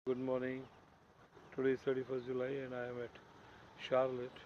Good morning. Today is 31st July and I am at Charlotte.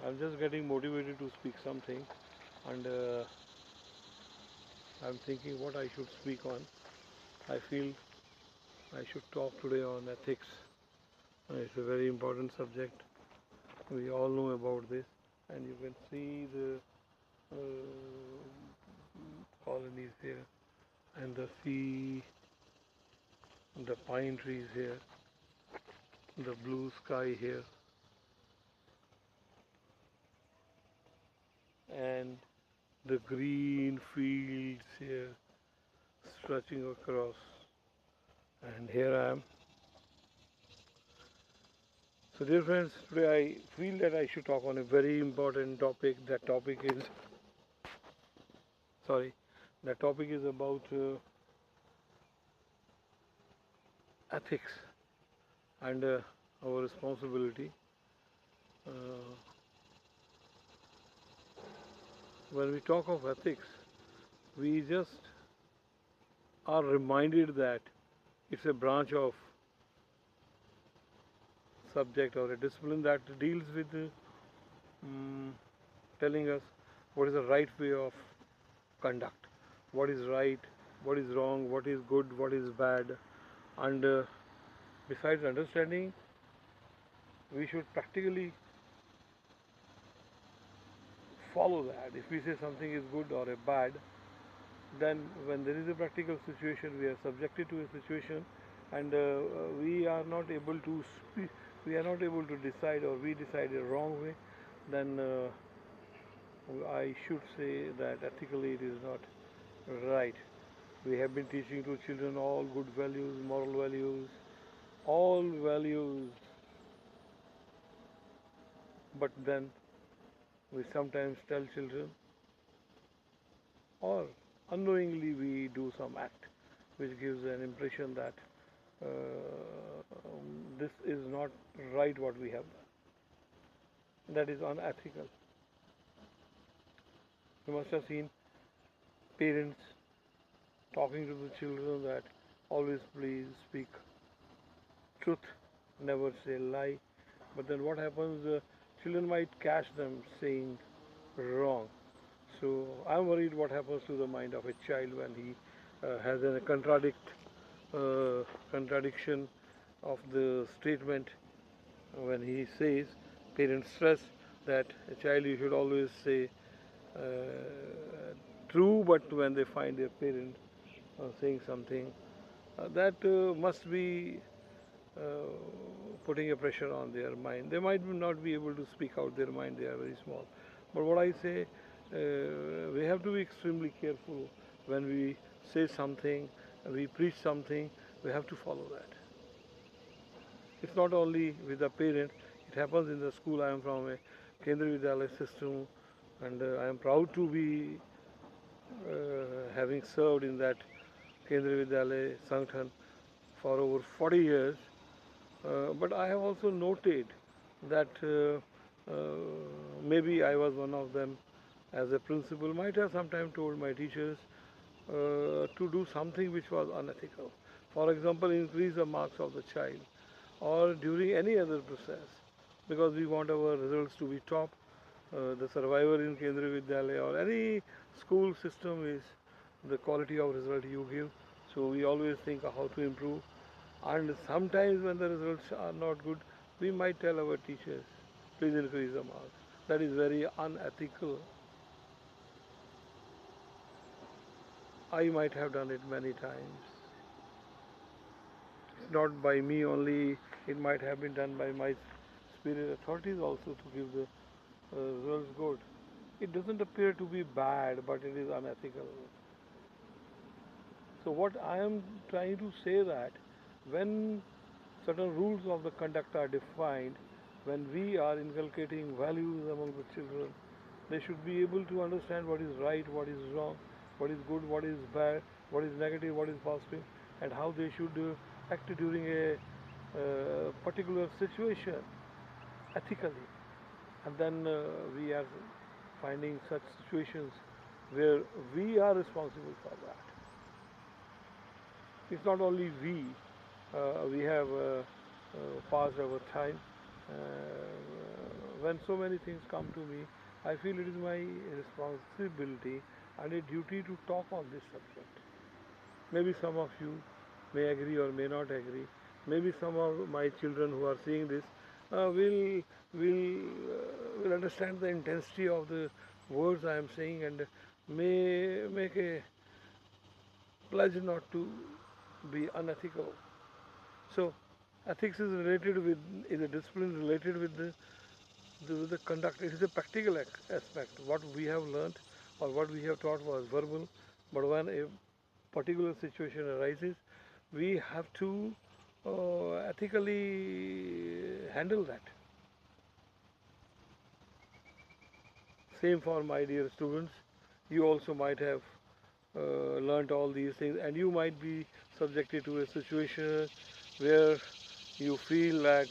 I'm just getting motivated to speak something and I'm thinking what I should speak on. I feel I should talk today on ethics. It's a very important subject. We all know about this and you can see the colonies here and the sea, the pine trees here, the blue sky here, and the green fields here stretching across. And here I am. So dear friends, today I feel that I should talk on a very important topic. Sorry, that topic is about ethics and our responsibility. Uh, when we talk of ethics, we just are reminded that it's a branch of subject or a discipline that deals with um, telling us what is the right way of conduct, what is right, what is wrong, what is good, what is bad, and besides understanding, we should practically follow that. If we say something is good or a bad, then when there is a practical situation, we are subjected to a situation, and we are not able to we are not able to decide, or we decide a wrong way, then I should say that ethically it is not right. We have been teaching to children all good values, moral values, all values, but then we sometimes tell children, or unknowingly we do some act which gives an impression that uh, this is not right what we have done. That is unethical. You must have seen parents talking to the children that always please speak truth, never say lie. But then what happens? Children might catch them saying wrong. So I'm worried what happens to the mind of a child when he has a contradiction of the statement when he says parents stress that a child you should always say uh, true, but when they find their parent saying something that must be uh, putting a pressure on their mind. They might not be able to speak out their mind, they are very small. But what I say, we have to be extremely careful when we say something, we preach something, we have to follow that. It's not only with the parent, it happens in the school. I am from a Kendriya Vidyalaya system, and I am proud to be having served in that Kendriya Vidyalaya Sanghathan for over 40 years. But I have also noted that maybe I was one of them as a principal, might have sometimes told my teachers to do something which was unethical. For example, increase the marks of the child or during any other process because we want our results to be top. The survivor in Kendriya Vidyalaya or any school system is the quality of result you give. So we always think of how to improve. And sometimes when the results are not good, we might tell our teachers, please increase the marks. That is very unethical. I might have done it many times. It's not by me only, it might have been done by my superior authorities also to give the results good. It doesn't appear to be bad, but it is unethical. So what I am trying to say that when certain rules of the conduct are defined, when we are inculcating values among the children, they should be able to understand what is right, what is wrong, what is good, what is bad, what is negative, what is positive, and how they should act during a particular situation ethically. And then we are finding such situations where we are responsible for that. It's not only we have passed our time. When so many things come to me, I feel it is my responsibility and a duty to talk on this subject. Maybe some of you may agree or may not agree. Maybe some of my children who are seeing this will understand the intensity of the words I am saying and may make a pledge not to be unethical. So, ethics is related with is a discipline related with the conduct. It is a practical aspect. What we have learnt or what we have taught was verbal, but when a particular situation arises, we have to ethically handle that. Same for my dear students. You also might have learnt all these things, and you might be subjected to a situation where you feel that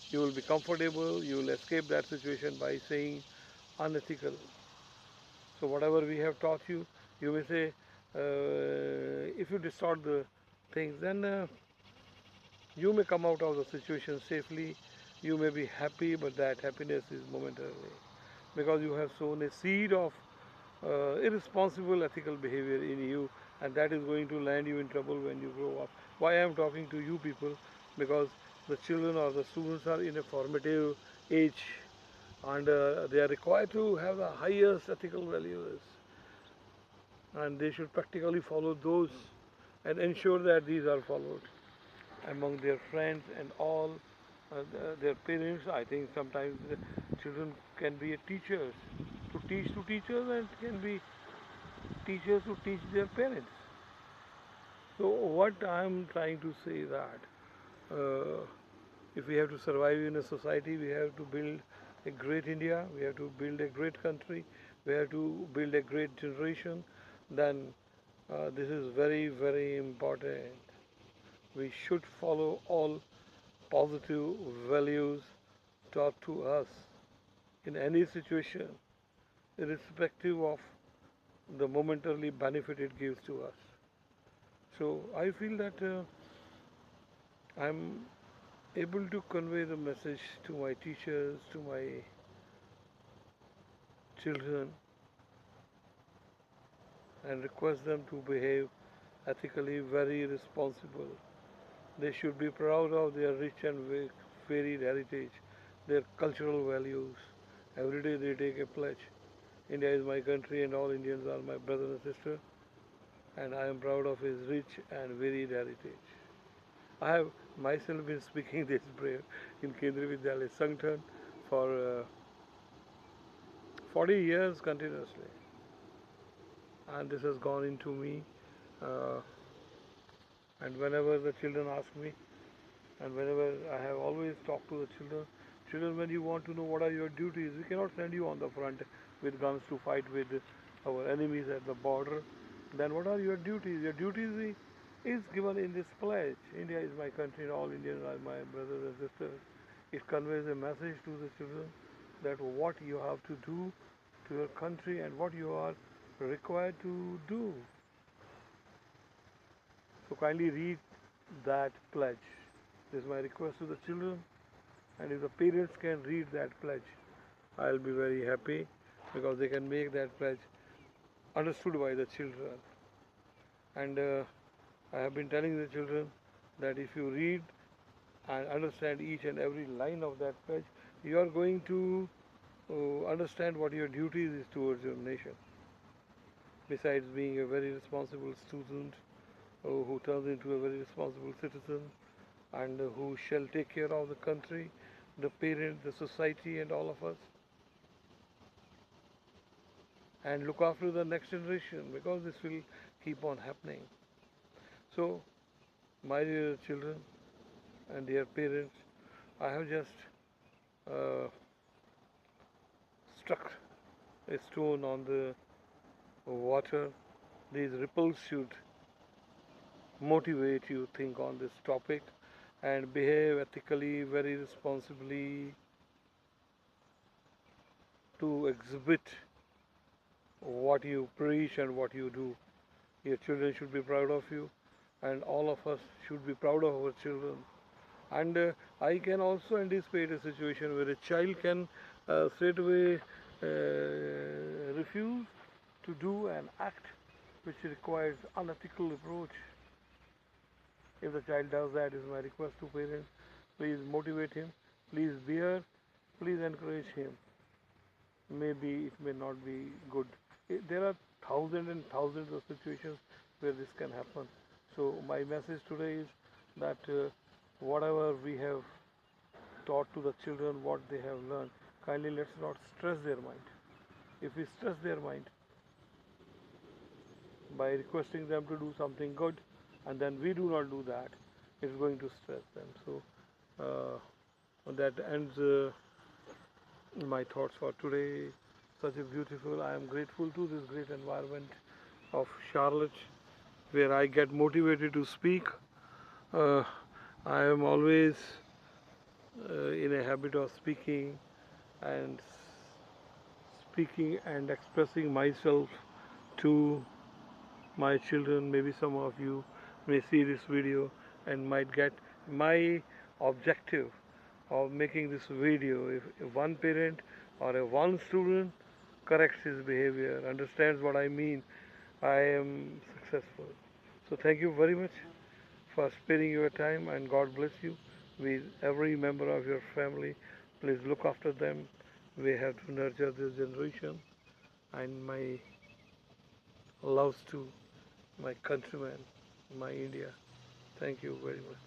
you will be comfortable, you will escape that situation by saying unethical. So whatever we have taught you, you may say, if you distort the things, then you may come out of the situation safely. You may be happy, but that happiness is momentarily because you have sown a seed of irresponsible ethical behavior in you, and that is going to land you in trouble when you grow up. Why I am talking to you people? Because the children or the students are in a formative age, and they are required to have the highest ethical values, and they should practically follow those and ensure that these are followed among their friends and all their parents. I think sometimes the children can be teachers to teachers and can be teachers who teach their parents. So what I am trying to say that if we have to survive in a society, we have to build a great India, we have to build a great country, we have to build a great generation, then this is very, very important. We should follow all positive values taught to us in any situation, irrespective of the momentarily benefit it gives to us. So I feel that I'm able to convey the message to my teachers, to my children, and request them to behave ethically, very responsible. They should be proud of their rich and varied heritage, their cultural values. Every day they take a pledge. India is my country and all Indians are my brother and sister, and I am proud of his rich and varied heritage. I have myself been speaking this prayer in Kendriya Vidyalaya Sanktan for 40 years continuously, and this has gone into me. Uh, and whenever the children ask me, and whenever I have always talked to the children, when you want to know what are your duties, we cannot send you on the front with guns to fight with our enemies at the border. Then what are your duties? Your duties is given in this pledge. India is my country and all Indians are my brothers and sisters. It conveys a message to the children that what you have to do to your country and what you are required to do. So kindly read that pledge. This is my request to the children, and if the parents can read that pledge, I'll be very happy because they can make that pledge understood by the children. And I have been telling the children that if you read and understand each and every line of that pledge, you are going to understand what your duties is towards your nation. Besides being a very responsible student who turns into a very responsible citizen and who shall take care of the country, the parents, the society, and all of us, and look after the next generation because this will keep on happening. So, my dear children and dear parents, I have just uh, struck a stone on the water. These ripples should motivate you to think on this topic and behave ethically, very responsibly, to exhibit what you preach and what you do. Your children should be proud of you. and all of us should be proud of our children. And I can also anticipate a situation where a child can straight away refuse to do an act which requires unethical approach. If the child does that, is my request to parents. Please motivate him. Please bear. Please encourage him. Maybe it may not be good. There are thousands and thousands of situations where this can happen. So my message today is that whatever we have taught to the children, what they have learned, kindly let's not stress their mind. If we stress their mind by requesting them to do something good, and then we do not do that, it's going to stress them. So that ends my thoughts for today. Such a beautiful, I am grateful to this great environment of Charlotte where I get motivated to speak. I am always in a habit of and speaking and expressing myself to my children. Maybe some of you may see this video and might get my objective of making this video. If one parent or one student corrects his behavior, understands what I mean, I am successful. So thank you very much for sparing your time, and God bless you with every member of your family. Please look after them. We have to nurture this generation, and my loves to my countrymen, my India. Thank you very much.